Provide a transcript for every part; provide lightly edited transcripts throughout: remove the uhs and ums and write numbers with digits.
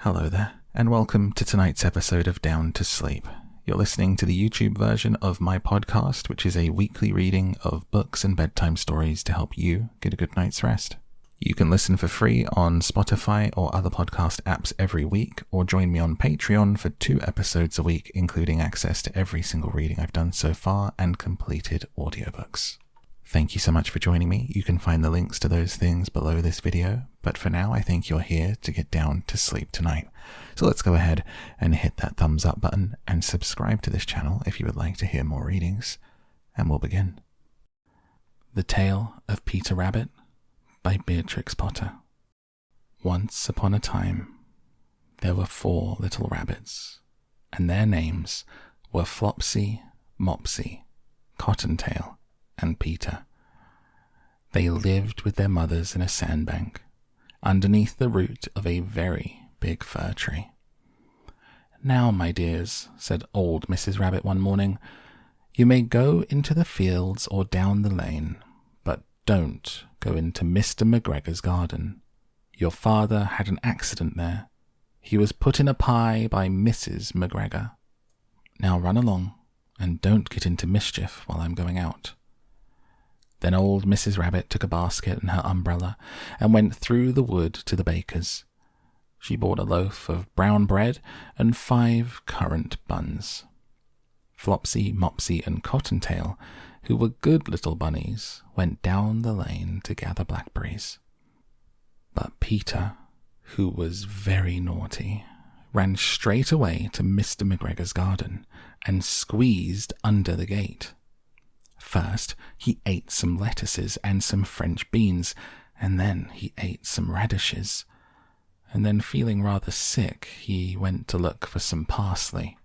Hello there, and welcome to tonight's episode of Down to Sleep. You're listening to the YouTube version of my podcast, which is a weekly reading of books and bedtime stories to help you get a good night's rest. You can listen for free on Spotify or other podcast apps every week, or join me on Patreon for 2 episodes a week, including access to every single reading I've done so far and completed audiobooks. Thank you so much for joining me. You can find the links to those things below this video, but for now I think you're here to get down to sleep tonight. So let's go ahead and hit that thumbs up button and subscribe to this channel if you would like to hear more readings, and we'll begin. The Tale of Peter Rabbit by Beatrix Potter. Once upon a time, there were 4 little rabbits, and their names were Flopsy, Mopsy, Cottontail, and Peter. They lived with their mothers in a sandbank, underneath the root of a very big fir tree. "Now, my dears," said old Mrs. Rabbit one morning, "you may go into the fields or down the lane, but don't go into Mr. McGregor's garden. Your father had an accident there. He was put in a pie by Mrs. McGregor. Now run along, and don't get into mischief while I'm going out." Then old Mrs. Rabbit took a basket and her umbrella and went through the wood to the baker's. She bought a loaf of brown bread and 5 currant buns. Flopsy, Mopsy, and Cottontail, who were good little bunnies, went down the lane to gather blackberries. But Peter, who was very naughty, ran straight away to Mr. McGregor's garden and squeezed under the gate. First, he ate some lettuces and some French beans, and then he ate some radishes. And then, feeling rather sick, he went to look for some parsley.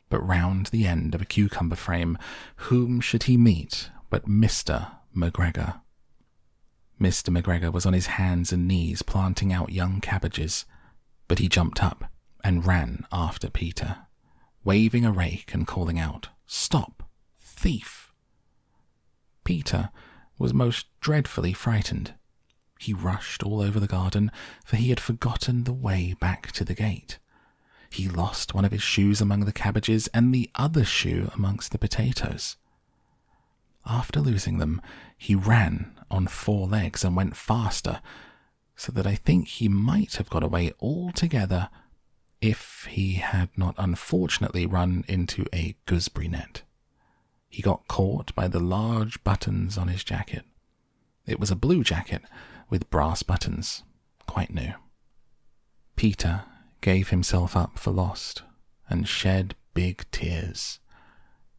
But round the end of a cucumber frame, whom should he meet but Mr. McGregor? Mr. McGregor was on his hands and knees planting out young cabbages, but he jumped up and ran after Peter, waving a rake and calling out, "Stop, thief!" Peter was most dreadfully frightened. He rushed all over the garden, for he had forgotten the way back to the gate. He lost one of his shoes among the cabbages and the other shoe amongst the potatoes. After losing them, he ran on 4 legs and went faster, so that I think he might have got away altogether if he had not unfortunately run into a gooseberry net. He got caught by the large buttons on his jacket. It was a blue jacket with brass buttons, quite new. Peter gave himself up for lost and shed big tears.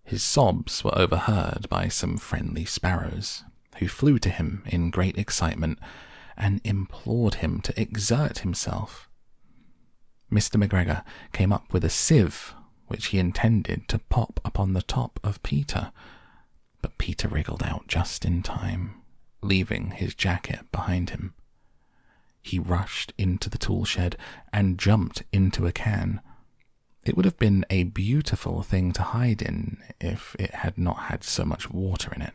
His sobs were overheard by some friendly sparrows, who flew to him in great excitement and implored him to exert himself. Mr. McGregor came up with a sieve, which he intended to pop upon the top of Peter, but Peter wriggled out just in time, leaving his jacket behind him. He rushed into the tool shed and jumped into a can. It would have been a beautiful thing to hide in if it had not had so much water in it.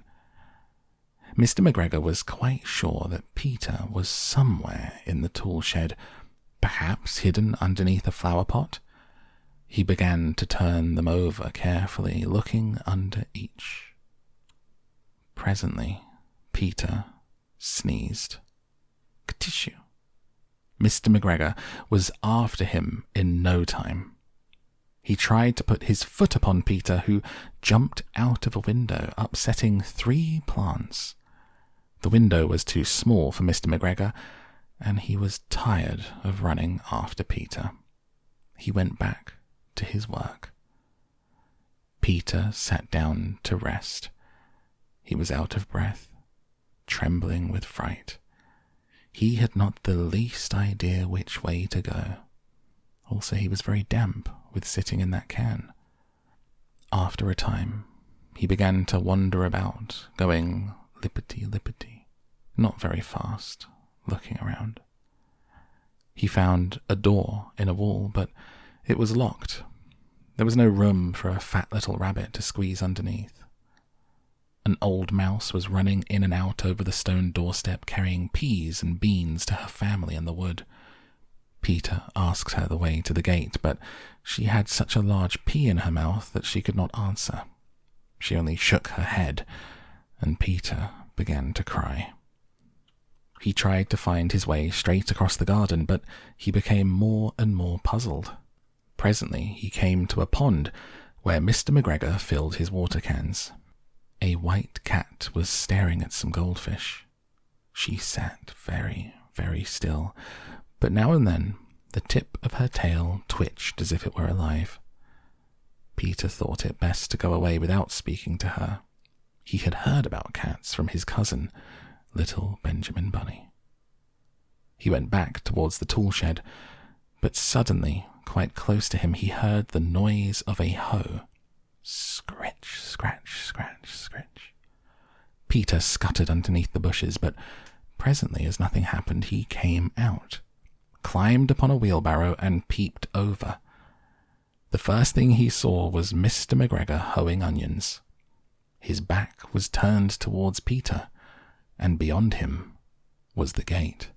Mr. McGregor was quite sure that Peter was somewhere in the tool shed, perhaps hidden underneath a flower pot. He began to turn them over carefully, looking under each. Presently, Peter sneezed. Ka-tissue. Mr. McGregor was after him in no time. He tried to put his foot upon Peter, who jumped out of a window, upsetting 3 plants. The window was too small for Mr. McGregor, and he was tired of running after Peter. He went back to his work. Peter sat down to rest. He was out of breath, trembling with fright. He had not the least idea which way to go. Also, he was very damp with sitting in that can. After a time, he began to wander about, going lippity-lippity, not very fast, looking around. He found a door in a wall, but it was locked. There was no room for a fat little rabbit to squeeze underneath. An old mouse was running in and out over the stone doorstep, carrying peas and beans to her family in the wood. Peter asked her the way to the gate, but she had such a large pea in her mouth that she could not answer. She only shook her head, and Peter began to cry. He tried to find his way straight across the garden, but he became more and more puzzled. Presently he came to a pond where Mr. McGregor filled his water cans. A white cat was staring at some goldfish. She sat very, very still, but now and then the tip of her tail twitched as if it were alive. Peter thought it best to go away without speaking to her. He had heard about cats from his cousin, little Benjamin Bunny. He went back towards the tool shed, but suddenly, quite close to him, he heard the noise of a hoe. Scratch, scratch, scratch, scratch. Peter scuttered underneath the bushes, but presently, as nothing happened, he came out, climbed upon a wheelbarrow, and peeped over. The first thing he saw was Mr. McGregor hoeing onions. His back was turned towards Peter, and beyond him was the gate.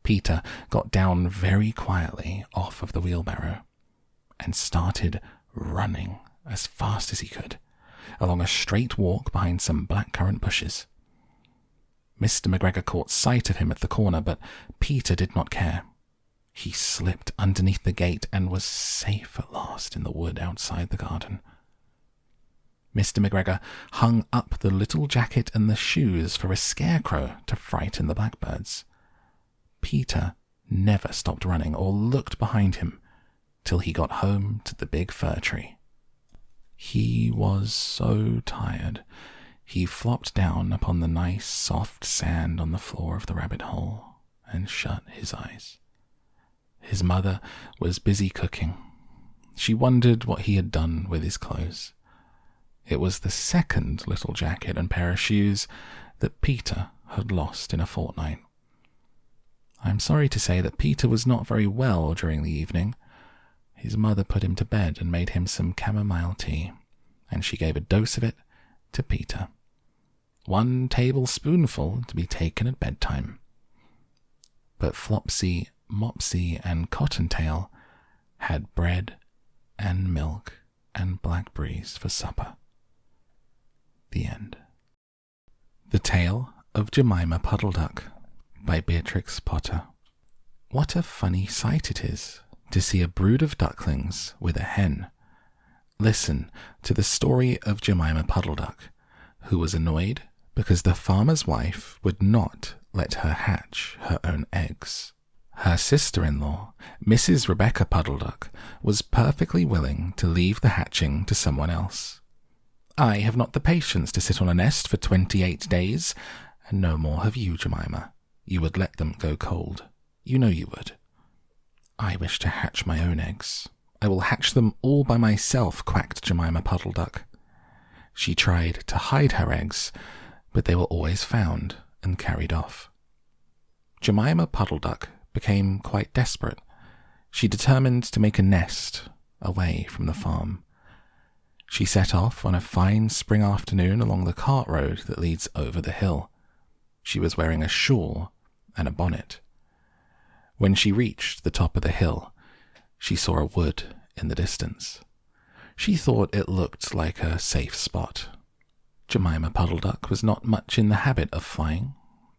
Peter got down very quietly off of the wheelbarrow and started running as fast as he could along a straight walk behind some blackcurrant bushes. Mr. McGregor caught sight of him at the corner, but Peter did not care. He slipped underneath the gate and was safe at last in the wood outside the garden. Mr. McGregor hung up the little jacket and the shoes for a scarecrow to frighten the blackbirds. Peter never stopped running or looked behind him till he got home to the big fir tree. He was so tired, he flopped down upon the nice soft sand on the floor of the rabbit hole and shut his eyes. His mother was busy cooking. She wondered what he had done with his clothes. It was the second little jacket and pair of shoes that Peter had lost in a fortnight. I am sorry to say that Peter was not very well during the evening. His mother put him to bed and made him some chamomile tea, and she gave a dose of it to Peter. 1 tablespoonful to be taken at bedtime. But Flopsy, Mopsy, and Cottontail had bread and milk and blackberries for supper. The end. The Tale of Jemima Puddle Duck by Beatrix Potter. What a funny sight it is to see a brood of ducklings with a hen. Listen to the story of Jemima Puddle Duck, who was annoyed because the farmer's wife would not let her hatch her own eggs. Her sister-in-law, Mrs. Rebecca Puddle Duck, was perfectly willing to leave the hatching to someone else. I have not the patience to sit on a nest for 28 days, and no more have you, Jemima. You would let them go cold. You know you would. I wish to hatch my own eggs. I will hatch them all by myself, quacked Jemima Puddle Duck. She tried to hide her eggs, but they were always found and carried off. Jemima Puddle Duck became quite desperate. She determined to make a nest away from the farm. She set off on a fine spring afternoon along the cart road that leads over the hill. She was wearing a shawl and a bonnet. When she reached the top of the hill, she saw a wood in the distance. She thought it looked like a safe spot. Jemima Puddle Duck was not much in the habit of flying.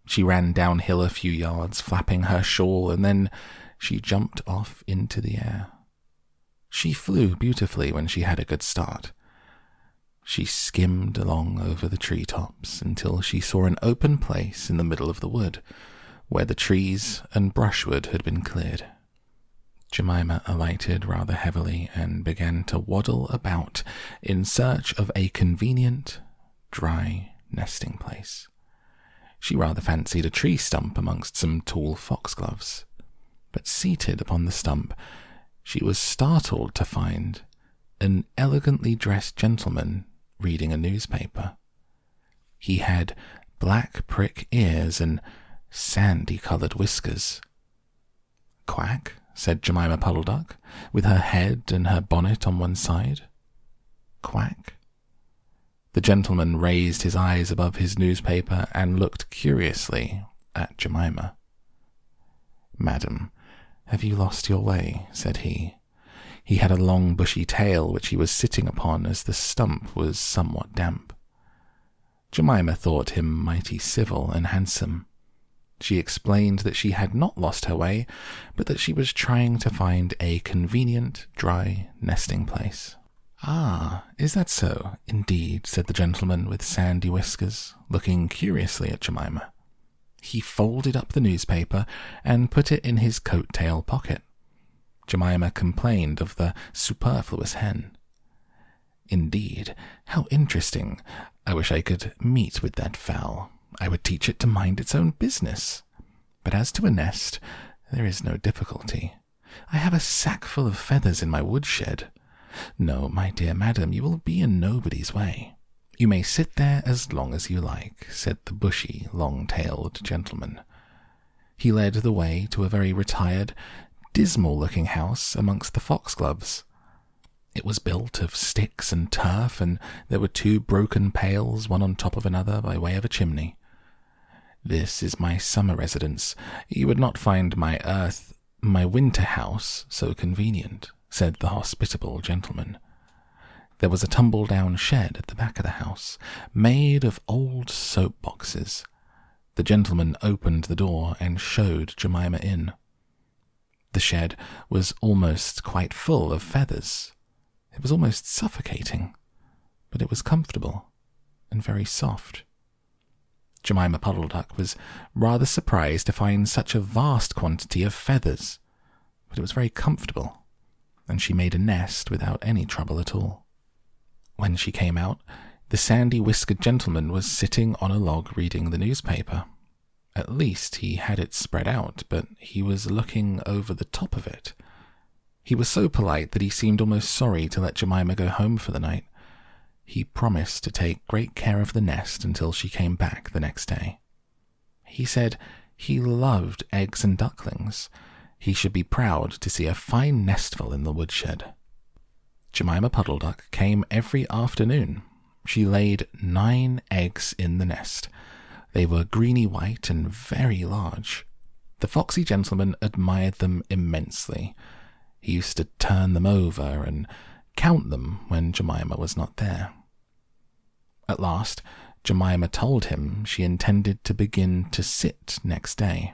She ran downhill a few yards, flapping her shawl, and then she jumped off into the air. She flew beautifully when she had a good start. She skimmed along over the treetops until she saw an open place in the middle of the wood, where the trees and brushwood had been cleared. Jemima alighted rather heavily and began to waddle about in search of a convenient, dry nesting place. She rather fancied a tree stump amongst some tall foxgloves, but seated upon the stump, she was startled to find an elegantly dressed gentleman reading a newspaper. He had black prick ears and sandy-coloured whiskers. Quack, said Jemima Puddle Duck, with her head and her bonnet on one side. Quack. The gentleman raised his eyes above his newspaper and looked curiously at Jemima. Madam, "Have you lost your way?" said he. He had a long bushy tail which he was sitting upon as the stump was somewhat damp. Jemima thought him mighty civil and handsome. She explained that she had not lost her way, but that she was trying to find a convenient, dry nesting place. "Ah, is that so, indeed?" said the gentleman with sandy whiskers, looking curiously at Jemima. He folded up the newspaper and put it in his coat-tail pocket. Jemima complained of the superfluous hen. "Indeed, how interesting. I wish I could meet with that fowl. I would teach it to mind its own business. But as to a nest, there is no difficulty. I have a sack full of feathers in my woodshed. No, my dear madam, you will be in nobody's way. You may sit there as long as you like," said the bushy, long-tailed gentleman. He led the way to a very retired, dismal-looking house amongst the foxgloves. It was built of sticks and turf, and there were 2 broken pails, one on top of another, by way of a chimney. "This is my summer residence. You would not find my winter house so convenient," said the hospitable gentleman. There was a tumble-down shed at the back of the house, made of old soap-boxes. The gentleman opened the door and showed Jemima in. The shed was almost quite full of feathers. It was almost suffocating, but it was comfortable and very soft. Jemima Puddle was rather surprised to find such a vast quantity of feathers, but it was very comfortable, and she made a nest without any trouble at all. When she came out, the sandy-whiskered gentleman was sitting on a log reading the newspaper. At least he had it spread out, but he was looking over the top of it. He was so polite that he seemed almost sorry to let Jemima go home for the night. He promised to take great care of the nest until she came back the next day. He said he loved eggs and ducklings. He should be proud to see a fine nestful in the woodshed. Jemima Puddle came every afternoon. She laid 9 eggs in the nest. They were greeny-white and very large. The foxy gentleman admired them immensely. He used to turn them over and count them when Jemima was not there. At last, Jemima told him she intended to begin to sit next day.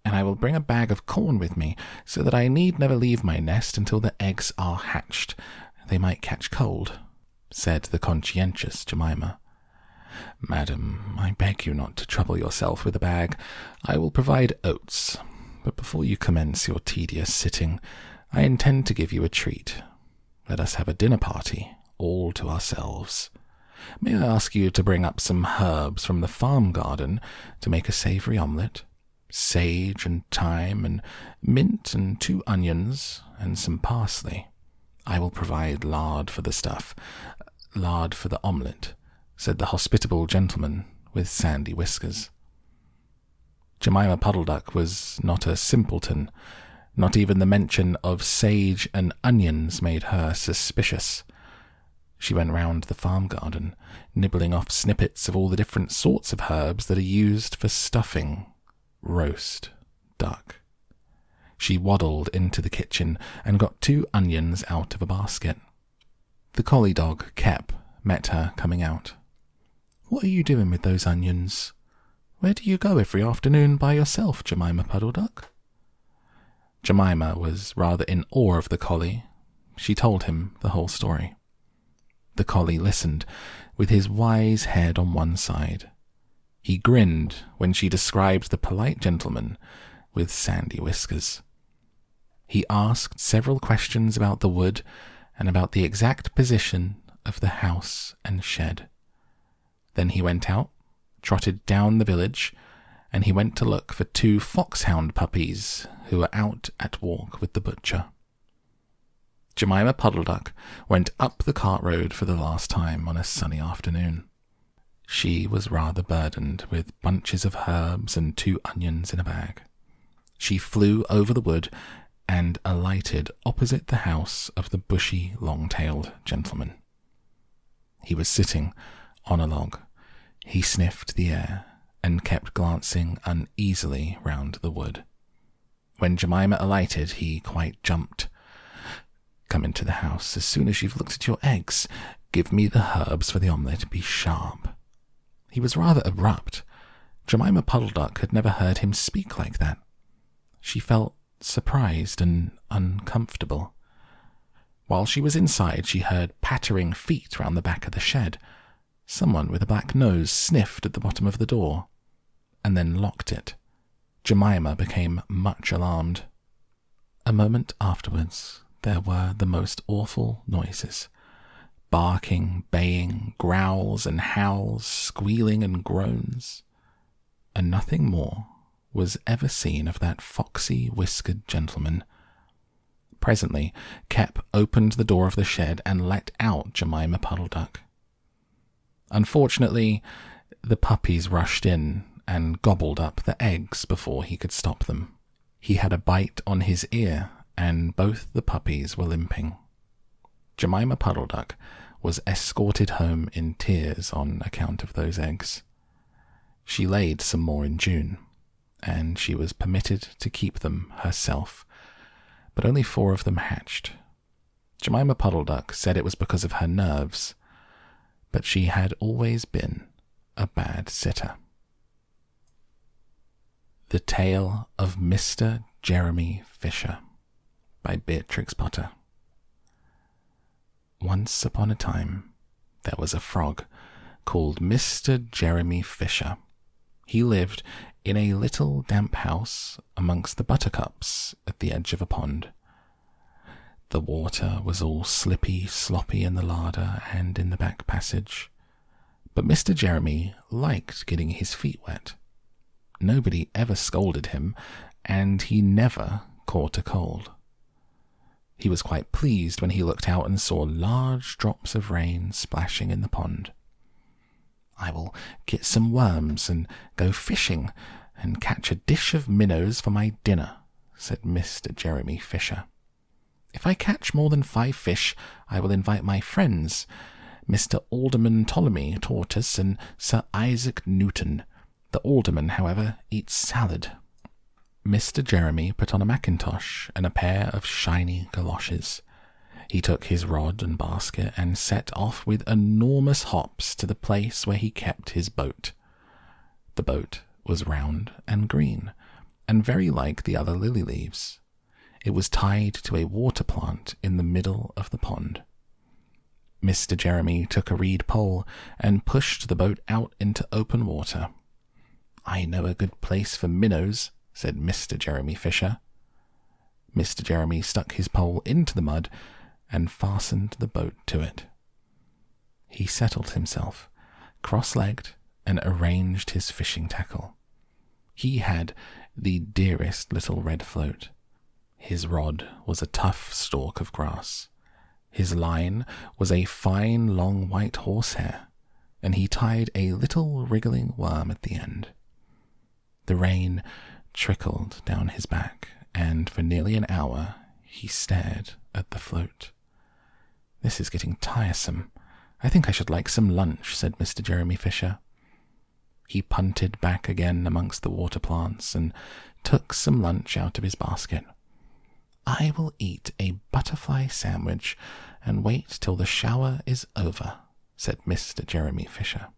"And I will bring a bag of corn with me, so that I need never leave my nest until the eggs are hatched. They might catch cold," said the conscientious Jemima. "Madam, I beg you not to trouble yourself with a bag. I will provide oats. But before you commence your tedious sitting, I intend to give you a treat. Let us have a dinner party, all to ourselves. May I ask you to bring up some herbs from the farm garden to make a savoury omelette? Sage and thyme and mint and 2 onions and some parsley. I will provide lard for the stuff, lard for the omelette," said the hospitable gentleman with sandy whiskers. Jemima Puddle was not a simpleton. Not even the mention of sage and onions made her suspicious. She went round the farm garden, nibbling off snippets of all the different sorts of herbs that are used for stuffing, roast, duck. She waddled into the kitchen and got 2 onions out of a basket. The collie dog, Kep, met her coming out. "What are you doing with those onions? Where do you go every afternoon by yourself, Jemima Puddle?" Jemima was rather in awe of the collie. She told him the whole story. The collie listened, with his wise head on one side. He grinned when she described the polite gentleman with sandy whiskers. He asked several questions about the wood and about the exact position of the house and shed. Then he went out, trotted down the village, and he went to look for 2 foxhound puppies who were out at walk with the butcher. Jemima Puddle went up the cart road for the last time on a sunny afternoon. She was rather burdened with bunches of herbs and 2 onions in a bag. She flew over the wood and alighted opposite the house of the bushy, long-tailed gentleman. He was sitting on a log. He sniffed the air and kept glancing uneasily round the wood. When Jemima alighted, he quite jumped. "Come into the house as soon as you've looked at your eggs. Give me the herbs for the omelette. Be sharp." He was rather abrupt. Jemima Puddle had never heard him speak like that. She felt surprised and uncomfortable. While she was inside, she heard pattering feet round the back of the shed. Someone with a black nose sniffed at the bottom of the door, and then locked it. Jemima became much alarmed. A moment afterwards, there were the most awful noises. Barking, baying, growls and howls, squealing and groans. And nothing more was ever seen of that foxy, whiskered gentleman. Presently, Kep opened the door of the shed and let out Jemima Puddle. Unfortunately, the puppies rushed in and gobbled up the eggs before he could stop them. He had a bite on his ear, and both the puppies were limping. Jemima Puddle was escorted home in tears on account of those eggs. She laid some more in June, and she was permitted to keep them herself, but only 4 of them hatched. Jemima Puddle said it was because of her nerves, but she had always been a bad sitter. The Tale of Mr. Jeremy Fisher by Beatrix Potter. Once upon a time, there was a frog called Mr. Jeremy Fisher. He lived in a little damp house amongst the buttercups at the edge of a pond. The water was all slippy, sloppy in the larder and in the back passage, but Mr. Jeremy liked getting his feet wet. Nobody ever scolded him, and he never caught a cold. He was quite pleased when he looked out and saw large drops of rain splashing in the pond. "I will get some worms and go fishing and catch a dish of minnows for my dinner," said Mr. Jeremy Fisher. "If I catch more than 5 fish, I will invite my friends, Mr. Alderman Ptolemy Tortoise and Sir Isaac Newton. The alderman, however, eats salad." Mr. Jeremy put on a mackintosh and a pair of shiny galoshes. He took his rod and basket and set off with enormous hops to the place where he kept his boat. The boat was round and green, and very like the other lily leaves. It was tied to a water plant in the middle of the pond. Mr. Jeremy took a reed pole and pushed the boat out into open water. "I know a good place for minnows," said Mr. Jeremy Fisher. Mr. Jeremy stuck his pole into the mud and fastened the boat to it. He settled himself, cross-legged, and arranged his fishing tackle. He had the dearest little red float. His rod was a tough stalk of grass. His line was a fine long white horsehair, and he tied a little wriggling worm at the end. The rain trickled down his back, and for nearly an hour he stared at the float. "This is getting tiresome. I think I should like some lunch," said Mr. Jeremy Fisher. He punted back again amongst the water plants and took some lunch out of his basket. "I will eat a butterfly sandwich and wait till the shower is over," said Mr. Jeremy Fisher.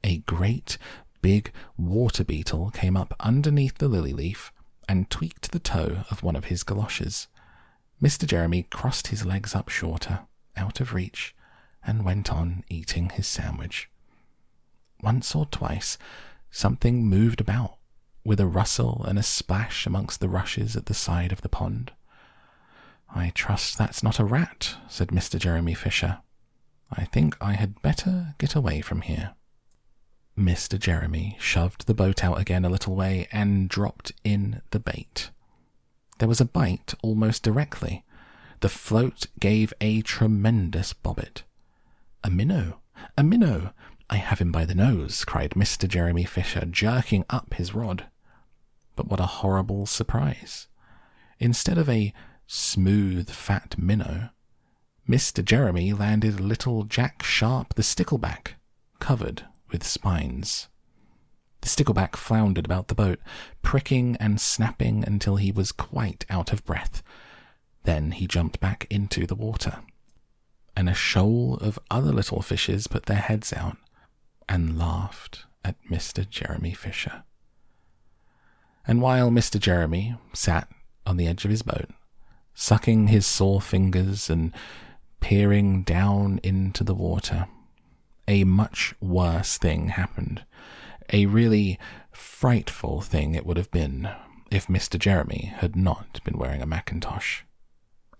A great big water beetle came up underneath the lily leaf and tweaked the toe of one of his galoshes. Mr. Jeremy crossed his legs up shorter, out of reach, and went on eating his sandwich. Once or twice something moved about, with a rustle and a splash amongst the rushes at the side of the pond. "I trust that's not a rat," said Mr. Jeremy Fisher. "I think I had better get away from here." Mr. Jeremy shoved the boat out again a little way and dropped in the bait. There was a bite almost directly. The float gave a tremendous bobbit. "A minnow! A minnow! I have him by the nose," cried Mr. Jeremy Fisher, jerking up his rod. But what a horrible surprise! Instead of a smooth, fat minnow, Mr. Jeremy landed little Jack Sharp the stickleback, covered with spines. The stickleback floundered about the boat, pricking and snapping until he was quite out of breath. Then he jumped back into the water, and a shoal of other little fishes put their heads out and laughed at Mr. Jeremy Fisher. And while Mr. Jeremy sat on the edge of his boat, sucking his sore fingers and peering down into the water, a much worse thing happened. A really frightful thing it would have been if Mr. Jeremy had not been wearing a mackintosh.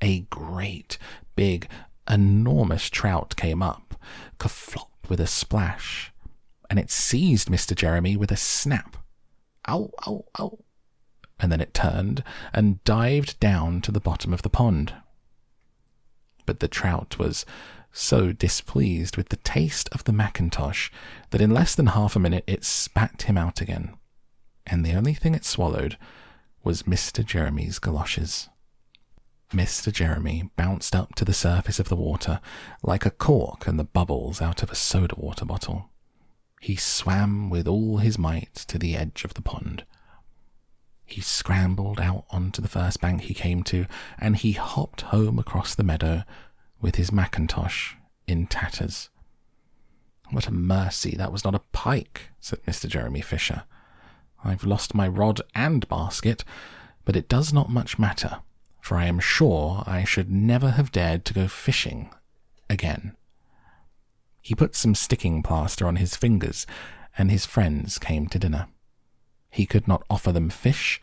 A great, big, enormous trout came up, kerflop with a splash, and it seized Mr. Jeremy with a snap. Ow, ow, ow. And then it turned and dived down to the bottom of the pond. But the trout was so displeased with the taste of the mackintosh that in less than half a minute it spat him out again, and the only thing it swallowed was Mr. Jeremy's galoshes. Mr. Jeremy bounced up to the surface of the water like a cork and the bubbles out of a soda water bottle. He swam with all his might to the edge of the pond. He scrambled out onto the first bank he came to, and he hopped home across the meadow with his mackintosh in tatters. "What a mercy that was not a pike," said Mr. Jeremy Fisher. "I've lost my rod and basket, but it does not much matter, for I am sure I should never have dared to go fishing again." He put some sticking plaster on his fingers, and his friends came to dinner. He could not offer them fish,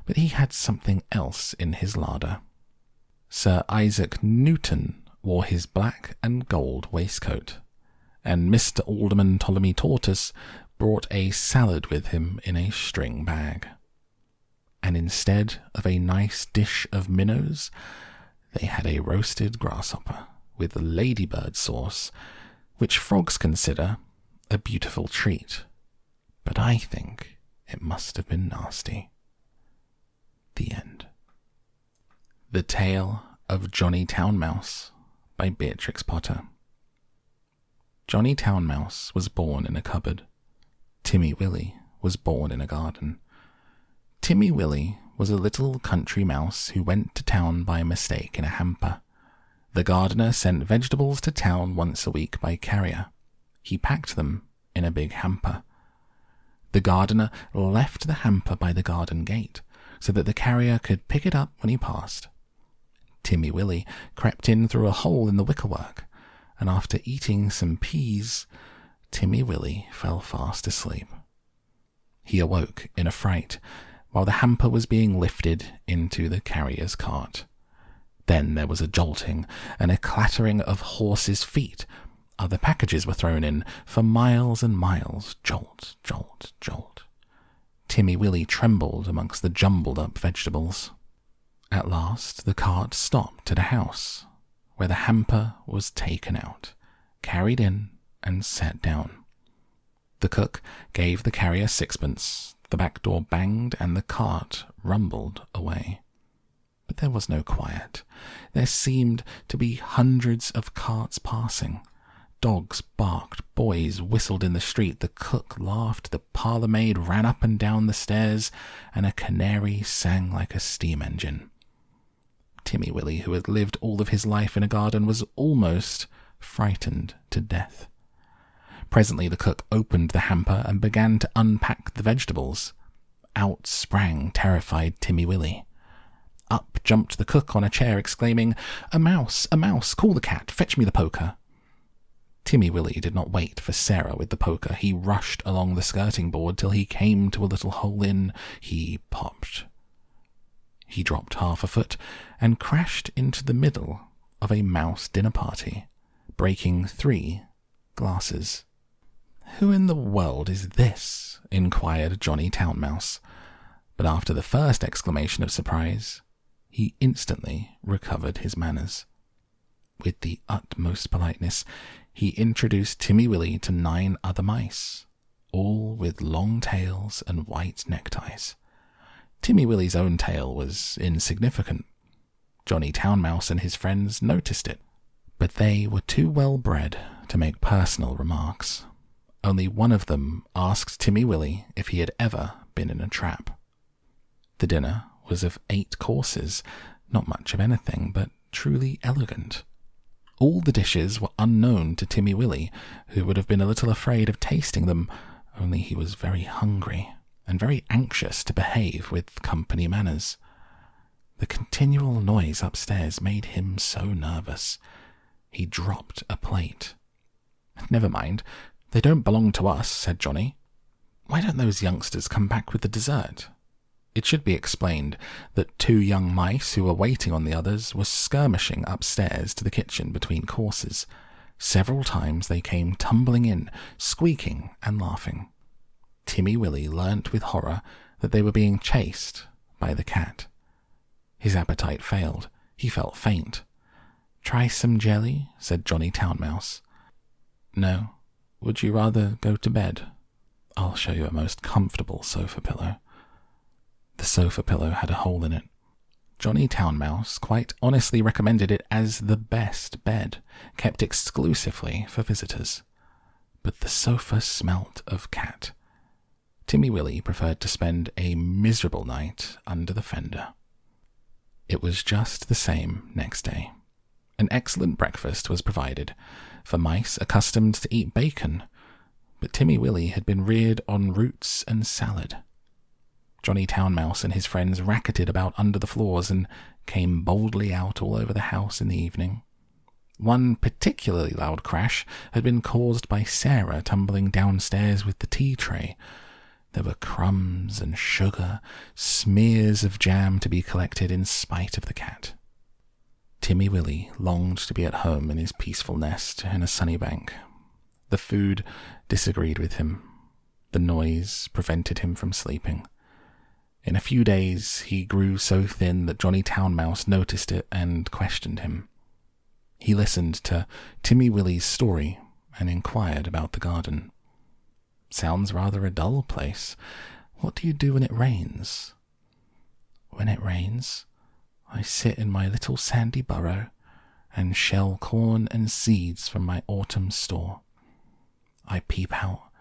but he had something else in his larder. Sir Isaac Newton wore his black and gold waistcoat, and Mr. Alderman Ptolemy Tortoise brought a salad with him in a string bag. And instead of a nice dish of minnows, they had a roasted grasshopper with ladybird sauce, which frogs consider a beautiful treat, but I think it must have been nasty. The end. The Tale of Johnny Town Mouse by Beatrix Potter. Johnny Town Mouse was born in a cupboard. Timmy Willie was born in a garden. Timmy Willie was a little country mouse who went to town by mistake in a hamper. The gardener sent vegetables to town once a week by carrier. He packed them in a big hamper. The gardener left the hamper by the garden gate so that the carrier could pick it up when he passed. Timmy Willie crept in through a hole in the wickerwork, and after eating some peas, Timmy Willie fell fast asleep. He awoke in a fright while the hamper was being lifted into the carrier's cart. Then there was a jolting and a clattering of horses' feet. Other packages were thrown in for miles and miles. Jolt, jolt, jolt. Timmy Willie trembled amongst the jumbled-up vegetables. At last the cart stopped at a house, where the hamper was taken out, carried in, and set down. The cook gave the carrier sixpence, the back door banged, and the cart rumbled away. But there was no quiet. There seemed to be hundreds of carts passing. Dogs barked, boys whistled in the street, the cook laughed, the parlour-maid ran up and down the stairs, and a canary sang like a steam engine. Timmy Willie, who had lived all of his life in a garden, was almost frightened to death. Presently the cook opened the hamper and began to unpack the vegetables. Out sprang terrified Timmy Willie. Up jumped the cook on a chair, exclaiming, a mouse, call the cat, fetch me the poker." Timmy Willie did not wait for Sarah with the poker. He rushed along the skirting board till he came to a little hole in. He popped. He dropped half a foot and crashed into the middle of a mouse dinner party, breaking 3 glasses. "Who in the world is this?" inquired Johnny Town Mouse. But after the first exclamation of surprise, he instantly recovered his manners. With the utmost politeness, he introduced Timmy Willie to 9 other mice, all with long tails and white neckties. Timmy Willie's own tail was insignificant. Johnny Town Mouse and his friends noticed it, but they were too well bred to make personal remarks. Only one of them asked Timmy Willie if he had ever been in a trap. The dinner was of 8 courses, not much of anything, but truly elegant. All the dishes were unknown to Timmy Willie, who would have been a little afraid of tasting them, only he was very hungry and very anxious to behave with company manners. The continual noise upstairs made him so nervous. He dropped a plate. "Never mind, they don't belong to us," said Johnny. "Why don't those youngsters come back with the dessert?" It should be explained that 2 young mice who were waiting on the others were skirmishing upstairs to the kitchen between courses. Several times they came tumbling in, squeaking and laughing. Timmy Willie learnt with horror that they were being chased by the cat. His appetite failed. He felt faint. "Try some jelly?" said Johnny Town Mouse. "No. Would you rather go to bed? I'll show you a most comfortable sofa pillow." The sofa pillow had a hole in it. Johnny Town Mouse quite honestly recommended it as the best bed, kept exclusively for visitors. But the sofa smelt of cat. Timmy Willie preferred to spend a miserable night under the fender. It was just the same next day. An excellent breakfast was provided for mice accustomed to eat bacon, but Timmy Willie had been reared on roots and salad. Johnny Town Mouse and his friends racketed about under the floors and came boldly out all over the house in the evening. One particularly loud crash had been caused by Sarah tumbling downstairs with the tea tray. There were crumbs and sugar, smears of jam to be collected in spite of the cat. Timmy Willie longed to be at home in his peaceful nest in a sunny bank. The food disagreed with him. The noise prevented him from sleeping. In a few days he grew so thin that Johnny Town Mouse noticed it and questioned him. He listened to Timmy Willie's story and inquired about the garden. "Sounds rather a dull place. What do you do when it rains?" "When it rains, I sit in my little sandy burrow and shell corn and seeds from my autumn store. I peep out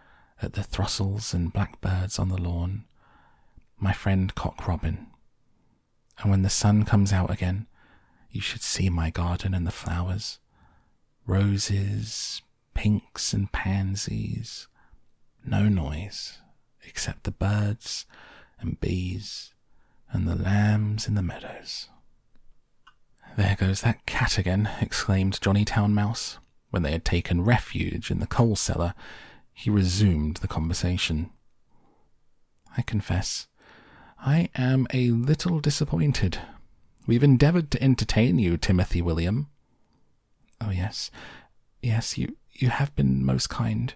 at the throstles and blackbirds on the lawn, my friend Cock Robin. And when the sun comes out again, you should see my garden and the flowers. Roses, pinks and pansies. No noise, except the birds and bees and the lambs in the meadows." "There goes that cat again," exclaimed Johnny Town Mouse. When they had taken refuge in the coal cellar, he resumed the conversation. "I confess, I am a little disappointed. We've endeavoured to entertain you, Timothy William." "Oh, yes, you have been most kind.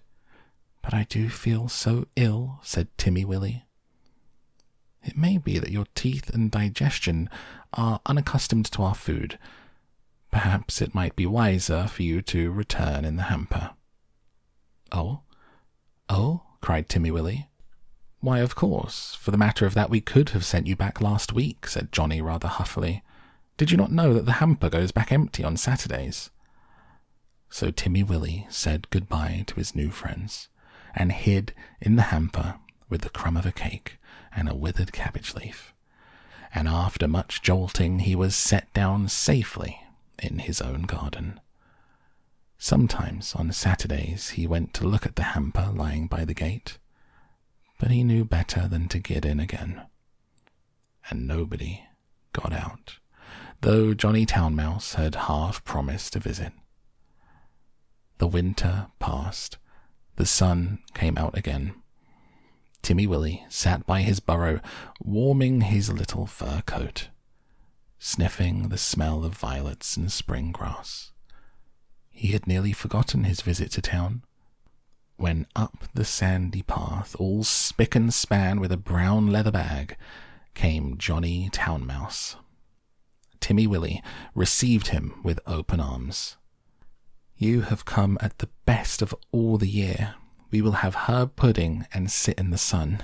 But I do feel so ill," said Timmy Willie. "It may be that your teeth and digestion are unaccustomed to our food. Perhaps it might be wiser for you to return in the hamper." Oh, cried Timmy Willie. "Why, of course, for the matter of that we could have sent you back last week," said Johnny rather huffily. "Did you not know that the hamper goes back empty on Saturdays?" So Timmy Willie said goodbye to his new friends, and hid in the hamper with the crumb of a cake and a withered cabbage leaf. And after much jolting he was set down safely in his own garden. Sometimes on Saturdays he went to look at the hamper lying by the gate, but he knew better than to get in again. And nobody got out, though Johnny Town Mouse had half promised to visit. The winter passed. The sun came out again. Timmy Willie sat by his burrow, warming his little fur coat, sniffing the smell of violets and spring grass. He had nearly forgotten his visit to town, when up the sandy path, all spick and span with a brown leather bag, came Johnny Town Mouse. Timmy Willie received him with open arms. "You have come at the best of all the year. We will have herb pudding and sit in the sun."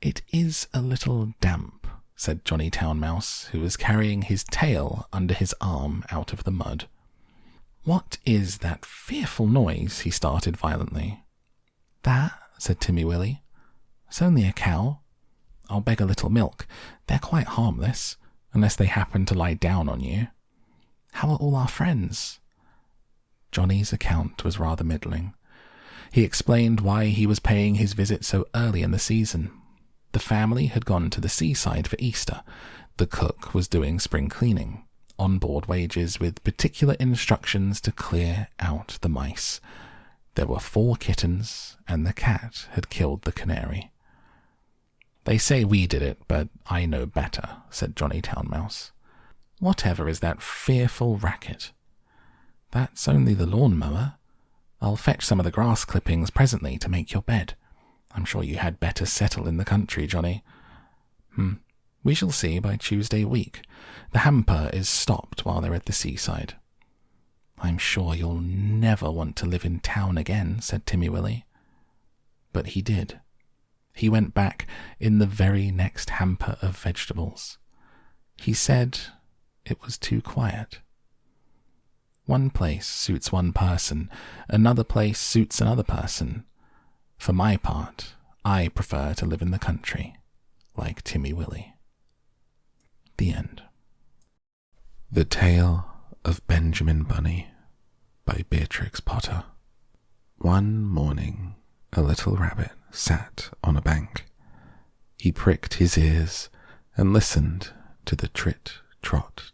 It is a little damp," said Johnny Town Mouse, who was carrying his tail under his arm out of the mud. "What is that fearful noise?" he started violently. "That," said Timmy Willie. "It's only a cow. I'll beg a little milk. They're quite harmless, unless they happen to lie down on you. How are all our friends?" Johnny's account was rather middling. He explained why he was paying his visit so early in the season. The family had gone to the seaside for Easter. The cook was doing spring cleaning, on board wages, with particular instructions to clear out the mice. There were 4 kittens, and the cat had killed the canary. "They say we did it, but I know better," said Johnny Townmouse. "Whatever is that fearful racket?" "That's only the lawn-mower. I'll fetch some of the grass clippings presently to make your bed. I'm sure you had better settle in the country, Johnny." We shall see by Tuesday week. The hamper is stopped while they're at the seaside." "I'm sure you'll never want to live in town again," said Timmy Willie. But he did. He went back in the very next hamper of vegetables. He said it was too quiet. One place suits one person, another place suits another person. For my part, I prefer to live in the country, like Timmy Willie. The end. The Tale of Benjamin Bunny by Beatrix Potter. One morning, a little rabbit sat on a bank. He pricked his ears and listened to the trit-trot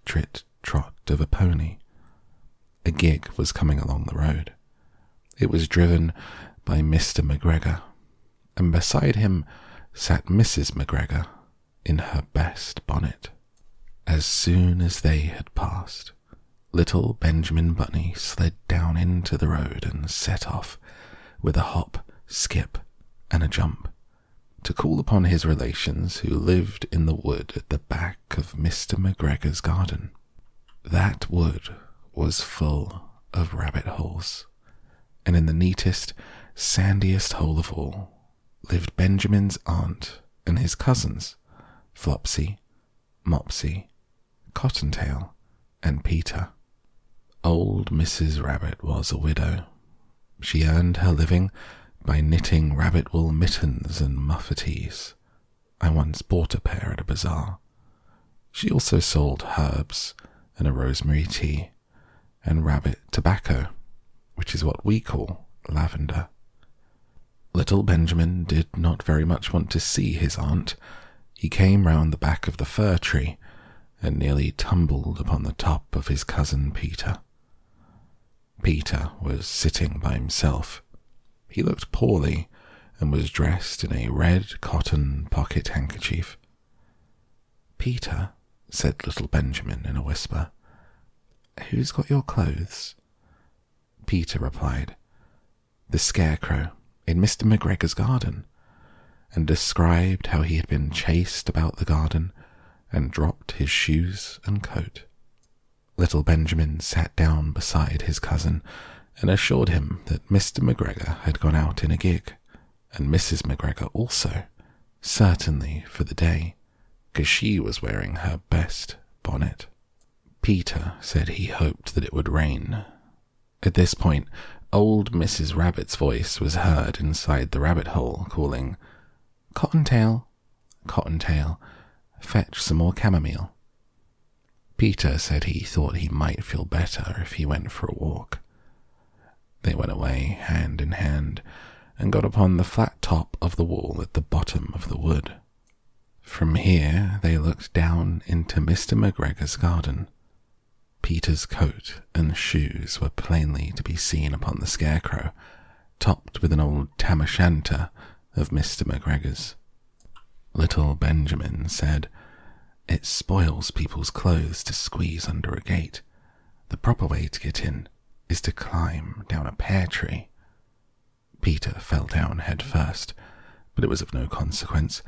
of a pony. A gig was coming along the road. It was driven by Mr. McGregor, and beside him sat Mrs. McGregor in her best bonnet. As soon as they had passed, little Benjamin Bunny slid down into the road and set off, with a hop, skip, and a jump, to call upon his relations who lived in the wood at the back of Mr. McGregor's garden. That wood was full of rabbit holes, and in the neatest, sandiest hole of all lived Benjamin's aunt and his cousins, Flopsy, Mopsy, Cottontail, and Peter. Old Mrs. Rabbit was a widow. She earned her living by knitting rabbit wool mittens and muffetees. I once bought a pair at a bazaar. She also sold herbs and a rosemary tea, and rabbit tobacco, which is what we call lavender. Little Benjamin did not very much want to see his aunt. He came round the back of the fir tree and nearly tumbled upon the top of his cousin Peter. Peter was sitting by himself. He looked poorly and was dressed in a red cotton pocket handkerchief. "Peter," said little Benjamin in a whisper, "who's got your clothes?" Peter replied, "The Scarecrow in Mr. McGregor's garden," and described how he had been chased about the garden and dropped his shoes and coat. Little Benjamin sat down beside his cousin and assured him that Mr. McGregor had gone out in a gig, and Mrs. McGregor also, certainly for the day, because she was wearing her best bonnet. Peter said he hoped that it would rain. At this point, old Mrs. Rabbit's voice was heard inside the rabbit hole, calling, "Cottontail, Cottontail, fetch some more chamomile." Peter said he thought he might feel better if he went for a walk. They went away hand in hand and got upon the flat top of the wall at the bottom of the wood. From here they looked down into Mr. McGregor's garden. Peter's coat and shoes were plainly to be seen upon the Scarecrow, topped with an old tam-o'-shanter of Mr. McGregor's. Little Benjamin said, "It spoils people's clothes to squeeze under a gate. The proper way to get in is to climb down a pear tree." Peter fell down head first, but it was of no consequence.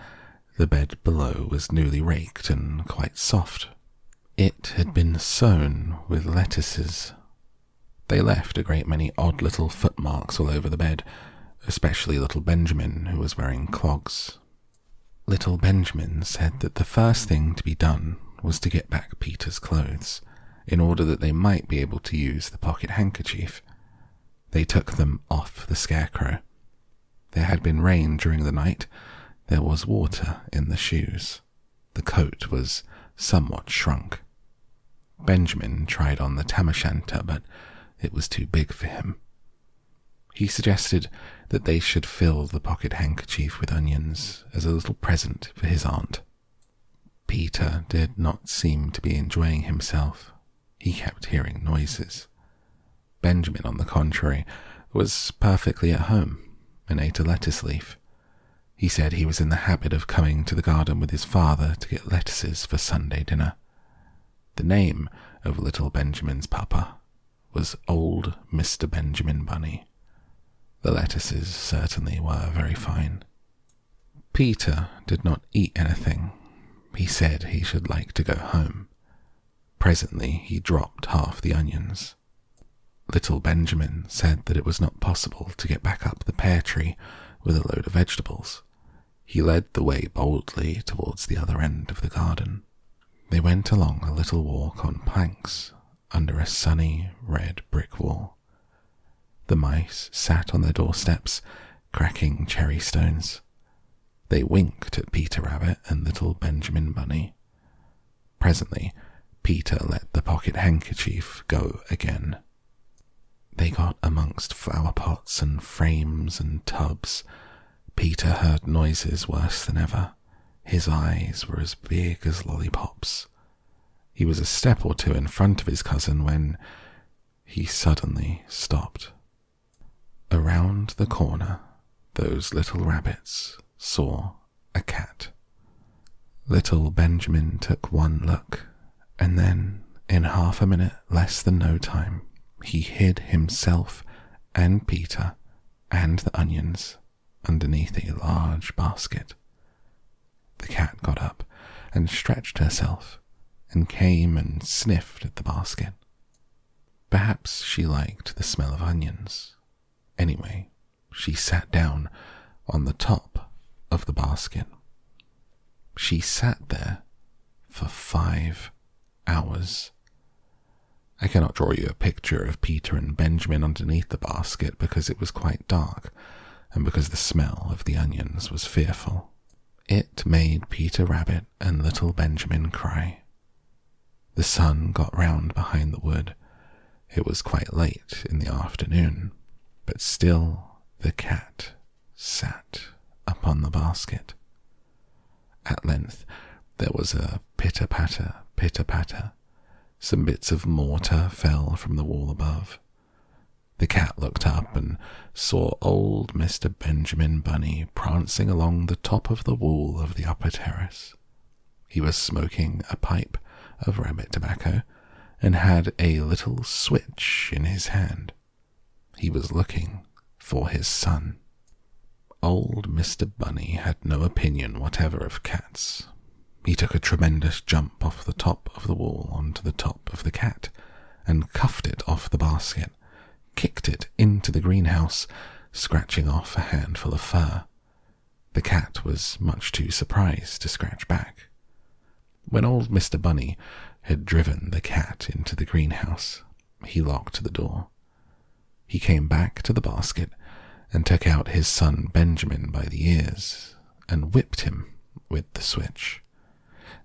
The bed below was newly raked and quite soft. It had been sown with lettuces. They left a great many odd little footmarks all over the bed, especially little Benjamin, who was wearing clogs. Little Benjamin said that the first thing to be done was to get back Peter's clothes, in order that they might be able to use the pocket handkerchief. They took them off the scarecrow. There had been rain during the night. There was water in the shoes. The coat was somewhat shrunk. Benjamin tried on the tam o' shanter, but it was too big for him. He suggested that they should fill the pocket handkerchief with onions as a little present for his aunt. Peter did not seem to be enjoying himself. He kept hearing noises. Benjamin, on the contrary, was perfectly at home and ate a lettuce leaf. He said he was in the habit of coming to the garden with his father to get lettuces for Sunday dinner. The name of little Benjamin's papa was Old Mr. Benjamin Bunny. The lettuces certainly were very fine. Peter did not eat anything. He said he should like to go home. Presently he dropped half the onions. Little Benjamin said that it was not possible to get back up the pear tree with a load of vegetables. He led the way boldly towards the other end of the garden. They went along a little walk on planks under a sunny red brick wall. The mice sat on their doorsteps, cracking cherry stones. They winked at Peter Rabbit and little Benjamin Bunny. Presently, Peter let the pocket handkerchief go again. They got amongst flower pots and frames and tubs. Peter heard noises worse than ever. His eyes were as big as lollipops. He was a step or two in front of his cousin when he suddenly stopped. Around the corner, those little rabbits saw a cat. Little Benjamin took one look, and then, in half a minute less than no time, he hid himself and Peter and the onions underneath a large basket. The cat got up and stretched herself and came and sniffed at the basket. Perhaps she liked the smell of onions. Anyway, she sat down on the top of the basket. She sat there for 5 hours. I cannot draw you a picture of Peter and Benjamin underneath the basket because it was quite dark and because the smell of the onions was fearful. It made Peter Rabbit and little Benjamin cry. The sun got round behind the wood. It was quite late in the afternoon, but still the cat sat upon the basket. At length there was a pitter-patter, pitter-patter. Some bits of mortar fell from the wall above. The cat looked up and saw old Mr. Benjamin Bunny prancing along the top of the wall of the upper terrace. He was smoking a pipe of rabbit tobacco and had a little switch in his hand. He was looking for his son. Old Mr. Bunny had no opinion whatever of cats. He took a tremendous jump off the top of the wall onto the top of the cat and cuffed it off the basket, kicked it into the greenhouse, scratching off a handful of fur. The cat was much too surprised to scratch back. When old Mr. Bunny had driven the cat into the greenhouse, he locked the door. He came back to the basket and took out his son Benjamin by the ears and whipped him with the switch.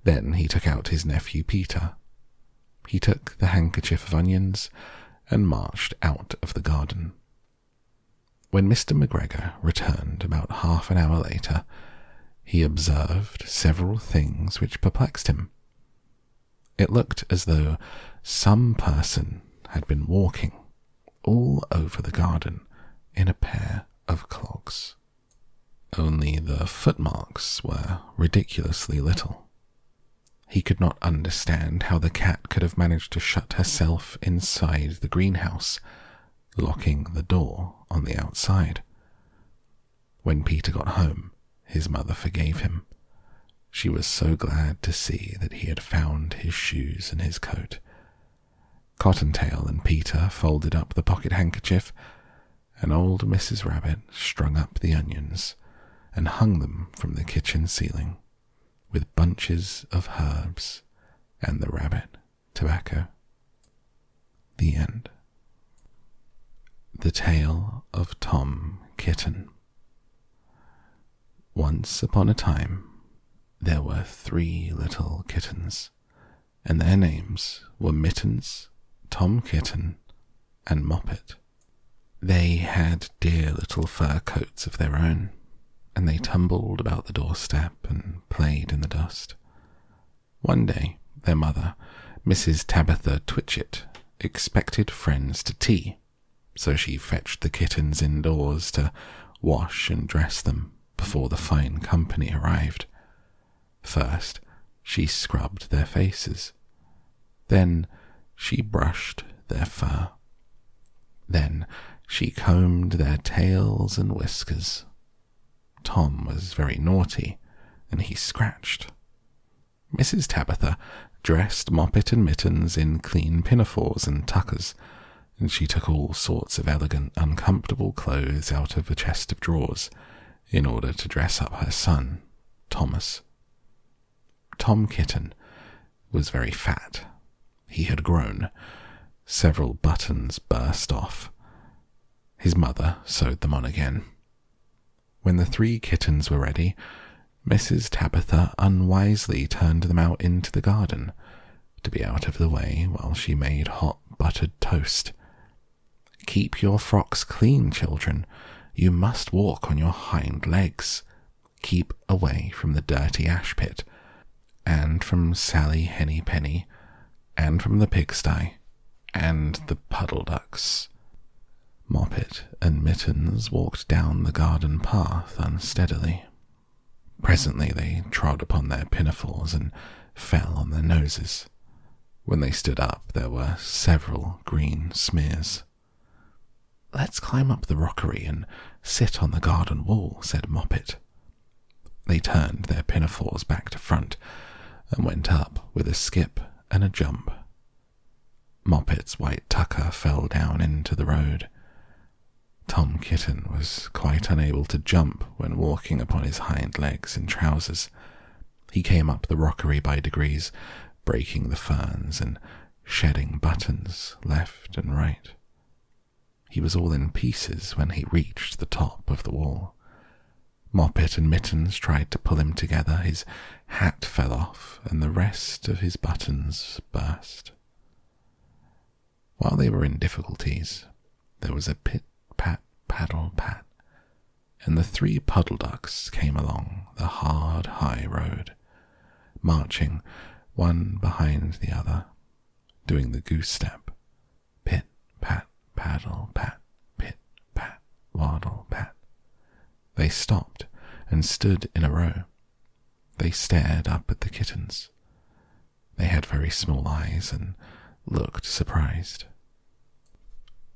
Then he took out his nephew Peter. He took the handkerchief of onions and marched out of the garden. When Mr. McGregor returned about half an hour later, he observed several things which perplexed him. It looked as though some person had been walking all over the garden in a pair of clogs. Only the footmarks were ridiculously little. He could not understand how the cat could have managed to shut herself inside the greenhouse, locking the door on the outside. When Peter got home, his mother forgave him. She was so glad to see that he had found his shoes and his coat. Cottontail and Peter folded up the pocket handkerchief, and old Mrs. Rabbit strung up the onions and hung them from the kitchen ceiling, with bunches of herbs and the rabbit tobacco. The Tale of Tom Kitten. Once upon a time, there were 3 little kittens, and their names were Mittens, Tom Kitten, and Moppet. They had dear little fur coats of their own, and they tumbled about the doorstep and played in the dust. One day, their mother, Mrs. Tabitha Twitchit, expected friends to tea, so she fetched the kittens indoors to wash and dress them before the fine company arrived. First, she scrubbed their faces. Then she brushed their fur. Then she combed their tails and whiskers. Tom was very naughty, and he scratched. Mrs. Tabitha dressed Moppet and Mittens in clean pinafores and tuckers, and she took all sorts of elegant, uncomfortable clothes out of a chest of drawers in order to dress up her son, Thomas. Tom Kitten was very fat. He had grown. Several buttons burst off. His mother sewed them on again. When the 3 kittens were ready, Mrs. Tabitha unwisely turned them out into the garden to be out of the way while she made hot buttered toast. "Keep your frocks clean, children. You must walk on your hind legs. Keep away from the dirty ash pit, and from Sally Henny Penny, and from the pigsty, and the puddle ducks." Moppet and Mittens walked down the garden path unsteadily. Presently they trod upon their pinafores and fell on their noses. When they stood up, there were several green smears. "Let's climb up the rockery and sit on the garden wall," said Moppet. They turned their pinafores back to front and went up with a skip and a jump. Moppet's white tucker fell down into the road. Tom Kitten was quite unable to jump when walking upon his hind legs in trousers. He came up the rockery by degrees, breaking the ferns and shedding buttons left and right. He was all in pieces when he reached the top of the wall. Moppet and Mittens tried to pull him together. His hat fell off, and the rest of his buttons burst. While they were in difficulties, there was a pit-pat, paddle-pat, and the 3 puddle ducks came along the hard, high road, marching one behind the other, doing the goose step. Pit-pat, paddle-pat, pit-pat, waddle-pat. They stopped and stood in a row. They stared up at the kittens. They had very small eyes and looked surprised.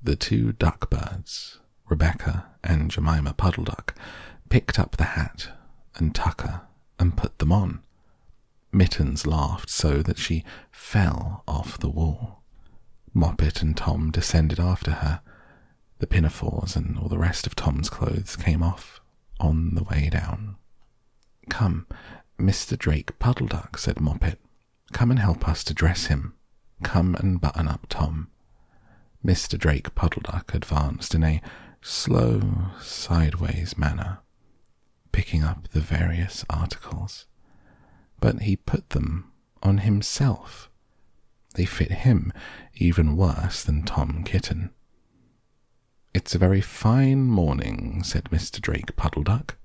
The 2 duck-birds, Rebecca and Jemima Puddle Duck, picked up the hat and tucker and put them on. Mittens laughed so that she fell off the wall. Moppet and Tom descended after her. The pinafores and all the rest of Tom's clothes came off on the way down. "Come, Mr. Drake Puddle Duck," said Moppet. "Come and help us to dress him. Come and button up Tom." Mr. Drake Puddle Duck advanced in a slow, sideways manner, picking up the various articles, but he put them on himself. They fit him even worse than Tom Kitten. "It's a very fine morning," said Mr. Drake Puddle Duck.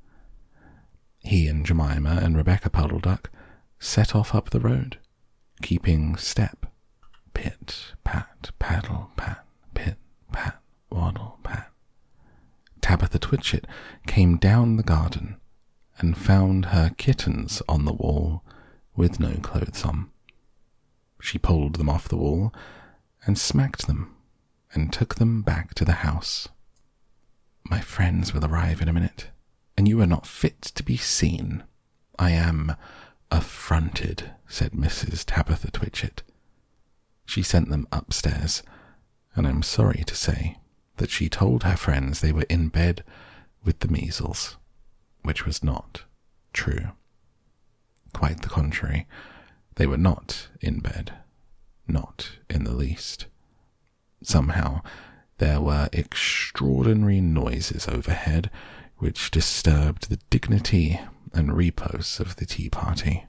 He and Jemima and Rebecca Puddle Duck set off up the road, keeping step. Pit, pat, paddle, pat, pit, pat, waddle, pat. Tabitha Twitchit came down the garden and found her kittens on the wall with no clothes on. She pulled them off the wall and smacked them and took them back to the house. "My friends will arrive in a minute, and you are not fit to be seen." "I am affronted," said Mrs. Tabitha Twitchit. She sent them upstairs, and I'm sorry to say that she told her friends they were in bed with the measles, which was not true. Quite the contrary, they were not in bed, not in the least. Somehow, There were extraordinary noises overhead which disturbed the dignity and repose of the tea party.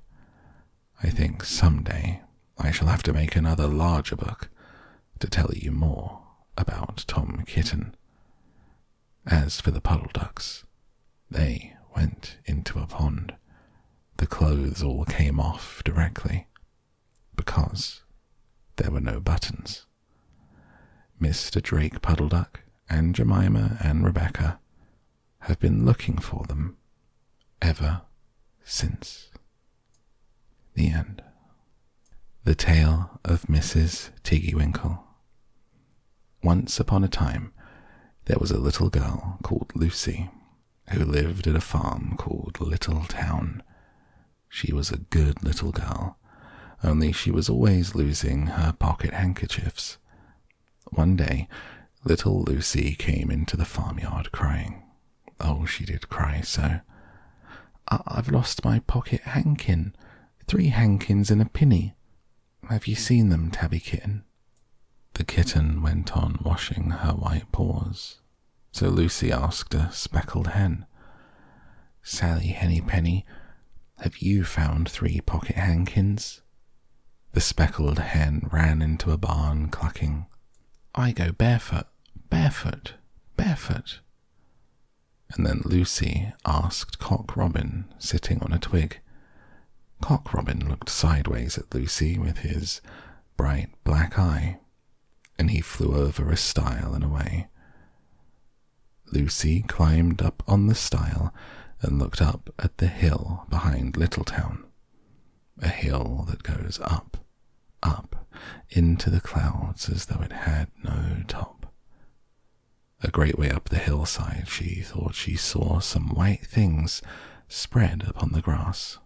I think someday I shall have to make another larger book to tell you more about Tom Kitten. As for the puddle ducks, they went into a pond. The clothes all came off directly, because there were no buttons. Mr. Drake Puddle Duck and Jemima and Rebecca have been looking for them ever since. The end. The Tale of Mrs. Tiggy Winkle. Once upon a time, there was a little girl called Lucy, who lived at a farm called Little Town. She was a good little girl, only she was always losing her pocket handkerchiefs. One day, little Lucy came into the farmyard crying. Oh, she did cry so. I've lost my pocket hankin. 3 hankins and a pinny. Have you seen them, Tabby Kitten? The kitten went on washing her white paws, so Lucy asked a speckled hen, Sally Henny Penny, have you found 3 pocket hankins? The speckled hen ran into a barn clucking, I go barefoot, barefoot, barefoot. And then Lucy asked Cock Robin, sitting on a twig. Cock Robin looked sideways at Lucy with his bright black eye, and he flew over a stile and away. Lucy climbed up on the stile and looked up at the hill behind Littletown, a hill that goes up, up, into the clouds as though it had no top. A great way up the hillside she thought she saw some white things spread upon the grass.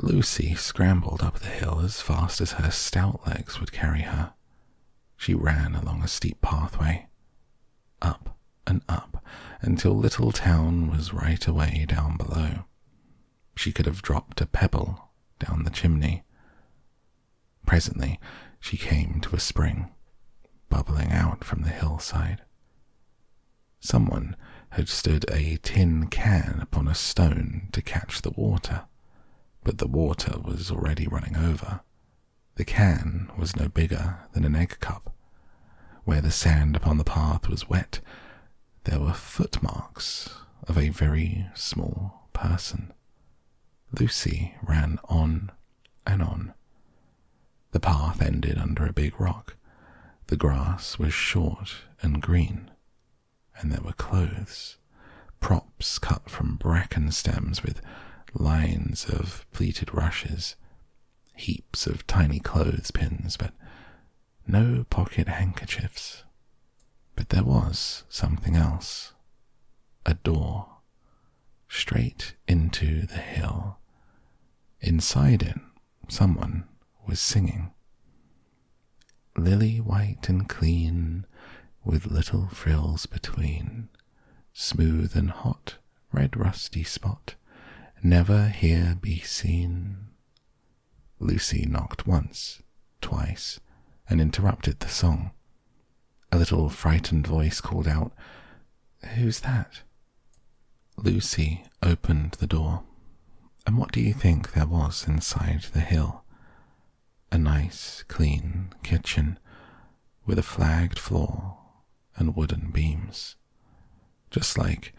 Lucy scrambled up the hill as fast as her stout legs would carry her. She ran along a steep pathway, up and up, until Littletown was right away down below. She could have dropped a pebble down the chimney. Presently she came to a spring, bubbling out from the hillside. Someone had stood a tin can upon a stone to catch the water, but the water was already running over. The can was no bigger than an egg cup. Where the sand upon the path was wet, there were footmarks of a very small person. Lucy ran on and on. The path ended under a big rock. The grass was short and green, and there were clothes, props cut from bracken stems with lines of pleated rushes, heaps of tiny clothespins, but no pocket handkerchiefs. But there was something else, a door, straight into the hill. Inside it, someone was singing. Lily white and clean, with little frills between, smooth and hot, red rusty spot, never here be seen. Lucy knocked once, twice, and interrupted the song. A little frightened voice called out, Who's that? Lucy opened the door, and what do you think there was inside the hill? A nice, clean kitchen with a flagged floor and wooden beams, just like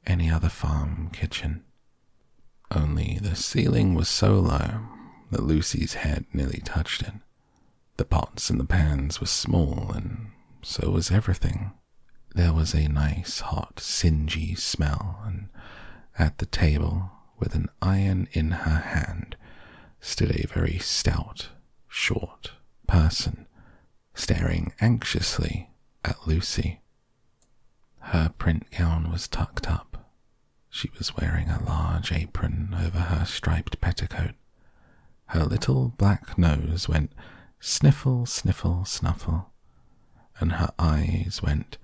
any other farm kitchen. Only the ceiling was so low that Lucy's head nearly touched it. The pots and the pans were small, and so was everything. There was a nice, hot, singy smell, and at the table, with an iron in her hand, stood a very stout, short person, staring anxiously at Lucy. Her print gown was tucked up. She was wearing a large apron over her striped petticoat. Her little black nose went sniffle, sniffle, snuffle, and her eyes went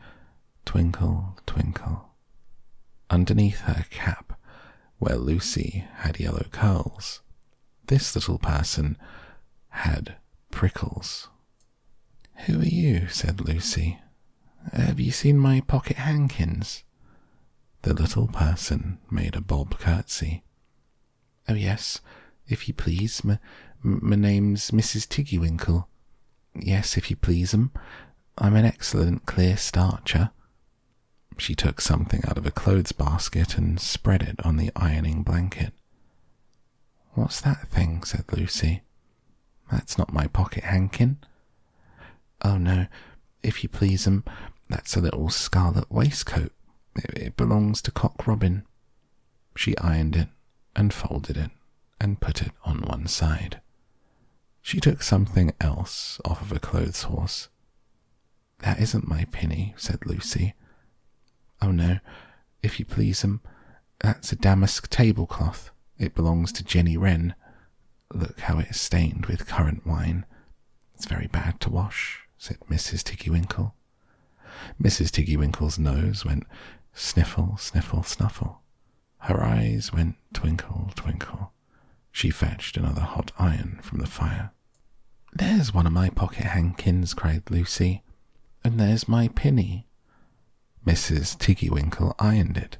twinkle, twinkle. Underneath her cap, where Lucy had yellow curls, this little person had prickles. Who are you? Said Lucy. Have you seen my pocket hankins? The little person made a bob curtsy. Oh yes, if you please. My name's Mrs. Tiggy Winkle. Yes, if you please, I'm an excellent clear starcher. She took something out of a clothes basket and spread it on the ironing blanket. What's that thing? Said Lucy. That's not my pocket hankin. Oh no, if you please, that's a little scarlet waistcoat. It belongs to Cock Robin. She ironed it and folded it and put it on one side. She took something else off of a clothes horse. That isn't my pinny, said Lucy. Oh no, if you please, that's a damask tablecloth. It belongs to Jenny Wren. Look how it's stained with currant wine. It's very bad to wash, said Mrs. Tiggy Winkle. Mrs. Tiggy Winkle's nose went sniffle, sniffle, snuffle. Her eyes went twinkle, twinkle. She fetched another hot iron from the fire. There's one of my pocket hankins, cried Lucy. And there's my pinny. Mrs. Tiggy Winkle ironed it,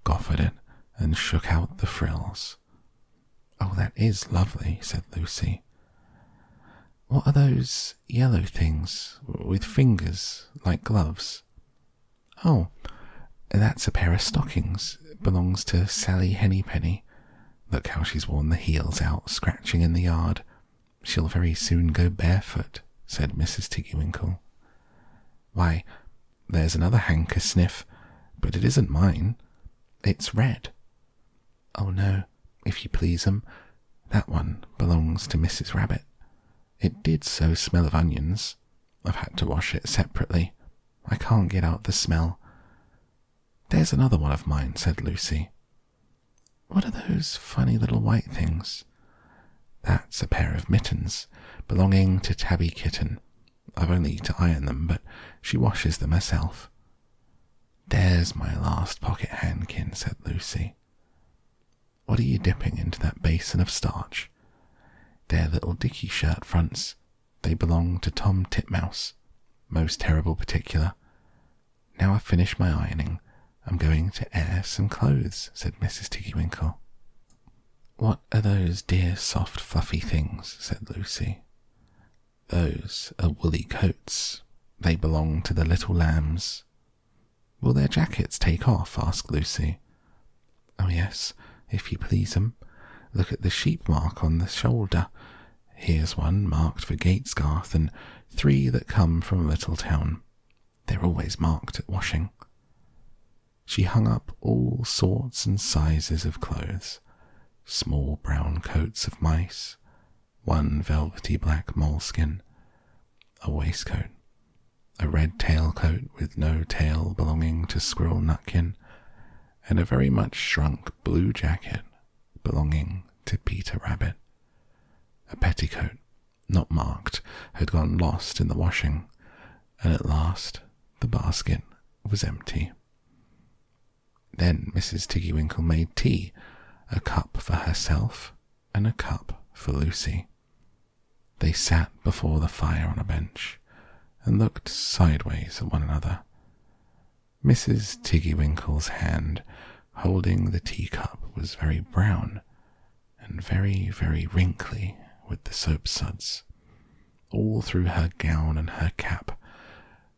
goffered it, and shook out the frills. Oh, that is lovely, said Lucy. What are those yellow things with fingers like gloves? Oh, that's a pair of stockings. It belongs to Sally Hennypenny. Look how she's worn the heels out, scratching in the yard. She'll very soon go barefoot, said Mrs. Tiggy Winkle. Why, there's another hanker sniff, but it isn't mine. It's red. Oh no, if you please, that one belongs to Mrs. Rabbit. It did so smell of onions. I've had to wash it separately. I can't get out the smell. There's another one of mine, said Lucy. What are those funny little white things? That's a pair of mittens belonging to Tabby Kitten. I've only to iron them, but she washes them herself. There's my last pocket handkin, said Lucy. What are you dipping into that basin of starch? They're little dicky shirt fronts. They belong to Tom Titmouse. Most terrible particular. Now I've finished my ironing, I'm going to air some clothes, said Mrs. Tiggy Winkle. What are those dear soft fluffy things? Said Lucy. Those are woolly coats. They belong to the little lambs. Will their jackets take off? Asked Lucy. Oh yes, if you please, Look at the sheep mark on the shoulder. Here's one marked for Gatesgarth, and 3 that come from a little town. They're always marked at washing. She hung up all sorts and sizes of clothes. Small brown coats of mice, one velvety black moleskin, a waistcoat, a red tailcoat with no tail belonging to Squirrel Nutkin, and a very much shrunk blue jacket belonging to Peter Rabbit. A petticoat, not marked, had gone lost in the washing, and at last the basket was empty. Then Mrs. Tiggy Winkle made tea, a cup for herself and a cup for Lucy. They sat before the fire on a bench and looked sideways at one another. Mrs. Tiggy Winkle's hand holding the teacup was very brown and very, very wrinkly with the soap suds. All through her gown and her cap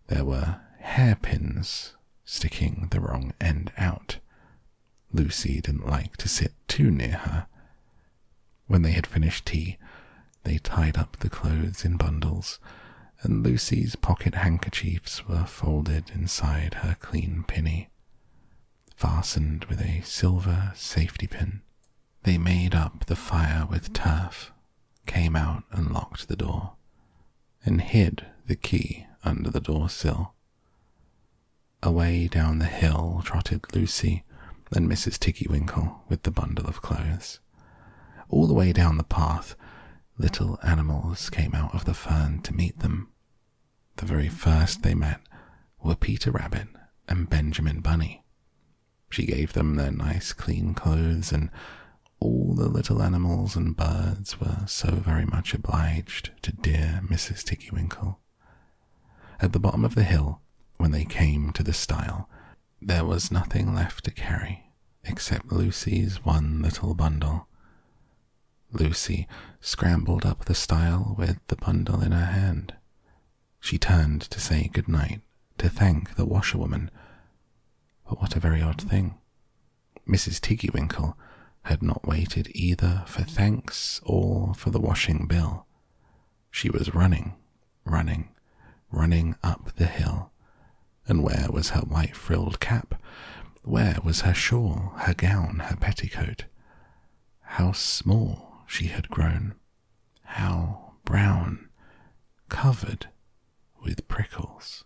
there were hairpins sticking the wrong end out. Lucy didn't like to sit too near her. When they had finished tea, they tied up the clothes in bundles, and Lucy's pocket handkerchiefs were folded inside her clean pinny, fastened with a silver safety pin. They made up the fire with turf, came out and locked the door, and hid the key under the door sill. Away down the hill trotted Lucy and Mrs. Tiggy Winkle with the bundle of clothes. All the way down the path, little animals came out of the fern to meet them. The very first they met were Peter Rabbit and Benjamin Bunny. She gave them their nice clean clothes, and all the little animals and birds were so very much obliged to dear Mrs. Tiggy Winkle. At the bottom of the hill, when they came to the stile, there was nothing left to carry except Lucy's one little bundle. Lucy scrambled up the stile with the bundle in her hand. She turned to say good night, to thank the washerwoman. But what a very odd thing. Mrs. Tiggy Winkle had not waited either for thanks or for the washing bill. She was running up the hill. And where was her white frilled cap? Where was her shawl, her gown, her petticoat? How small she had grown, how brown, covered with prickles.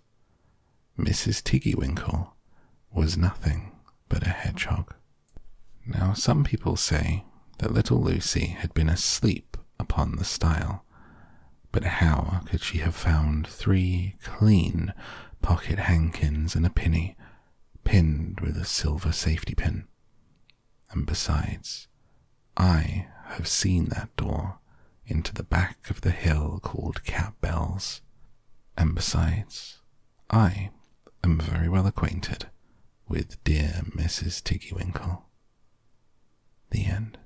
Mrs. Tiggy Winkle was nothing but a hedgehog. Now some people say that little Lucy had been asleep upon the stile, but how could she have found 3 clean pocket hankins and a penny, pinned with a silver safety pin? And besides, I have seen that door into the back of the hill called Cat Bells. And besides, I am very well acquainted with dear Mrs. Tiggy Winkle. The end.